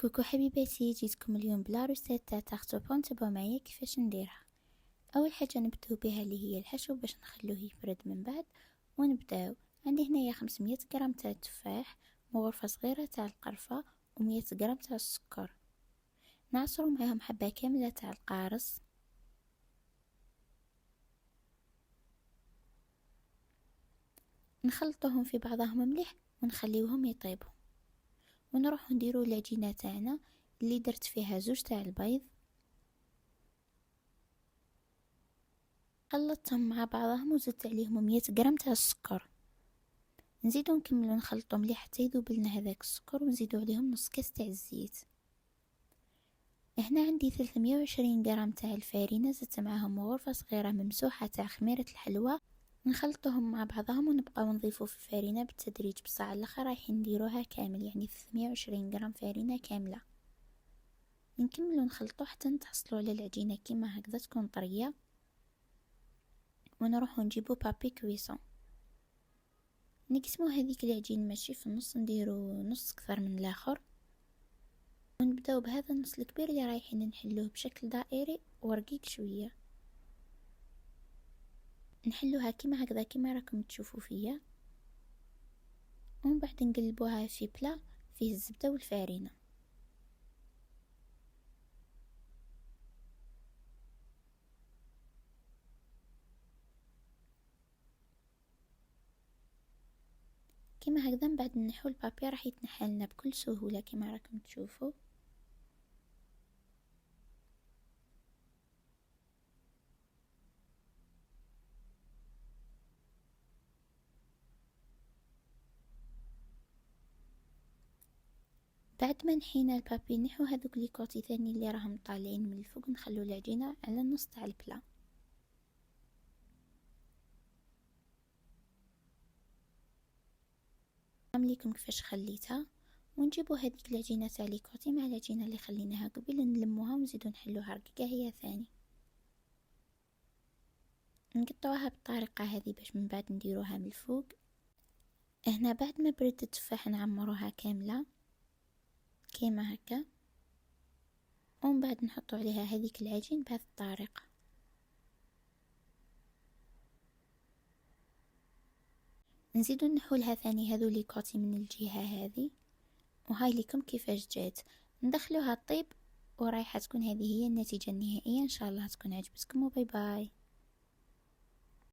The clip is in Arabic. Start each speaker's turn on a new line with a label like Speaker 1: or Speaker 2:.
Speaker 1: كوكو حبيباتي، جيتكم اليوم بلا روسيت تاع تارت بون. تبعوا معايا كيفاش نديرها. اول حاجه نبداو بها اللي هي الحشو باش نخلوه يبرد من بعد ونبداو. عندي هنايا 500 غرام تاع التفاح، وغرفه صغيره تاع القرفه، و100 غرام تاع السكر. نعصروا معاهم حبه كامله تاع القارص. نخلطوهم في بعضهم مليح ونخليوهم يطيبوا، ونروح نديروا العجينه تاعنا اللي درت فيها 2 تاع البيض. خلطتهم مع بعضهم وزدت عليهم 100 غرام تاع السكر. نزيدو نكملو نخلطو مليح حتى يذوب لنا هذاك السكر، ونزيدو عليهم نص كاس تاع الزيت. هنا عندي 320 غرام تاع الفارينة، زدت معاهم غرفة صغيرة ممسوحة تاع خميرة الحلوى. نخلطوهم مع بعضهم ونبقاو نضيفو في الفارينة بالتدريج، بصح على الاخر رايحين نديروها كامل، يعني 320 غرام فارينة كاملة. نكملو نخلطو حتى نتحصلو على العجينة كيما هكذا تكون طرية، ونروحو نجيبو بابي كويسون. نقسمو هذيك العجين ماشي في النص، نديرو نص اكثر من الاخر، ونبداو بهذا النص الكبير اللي رايحين نحلوه بشكل دائري ورقيق شويه. نحلوها كيما هكذا كيما راكم تشوفوا فيا، ومن بعد نقلبوها في بلا فيه الزبده والفارينه. كيما هكذا من بعد نحو البابي راح يتنحى لنا بكل سهوله كيما راكم تشوفوا. بعد ما نحينا البابي نحو هذوك لي كوتي ثاني اللي راهم طالعين من الفوق، نخلو العجينه على النص تاع البلا. نعمليكم كيفاش خليتها، ونجيبو هذيك العجينه تاع لي كوتي مع العجينه اللي خليناها قبل، نلموها ونزيدو نحلوها رقيقه هي ثاني. نقطعوها بالطريقه هذه باش من بعد نديروها من الفوق. هنا بعد ما برد التفاح نعمروها كامله كيما هكا، ومن بعد نحطو عليها هذيك العجين بهذه الطريقه. نزيدو نحولها ثاني هذو لي كوتي من الجهه هذه، وهاي لكم كيفاش جات. ندخلوها طيب، ورايحه تكون هذه هي النتيجه النهائيه. ان شاء الله تكون عجبتكم، وباي باي.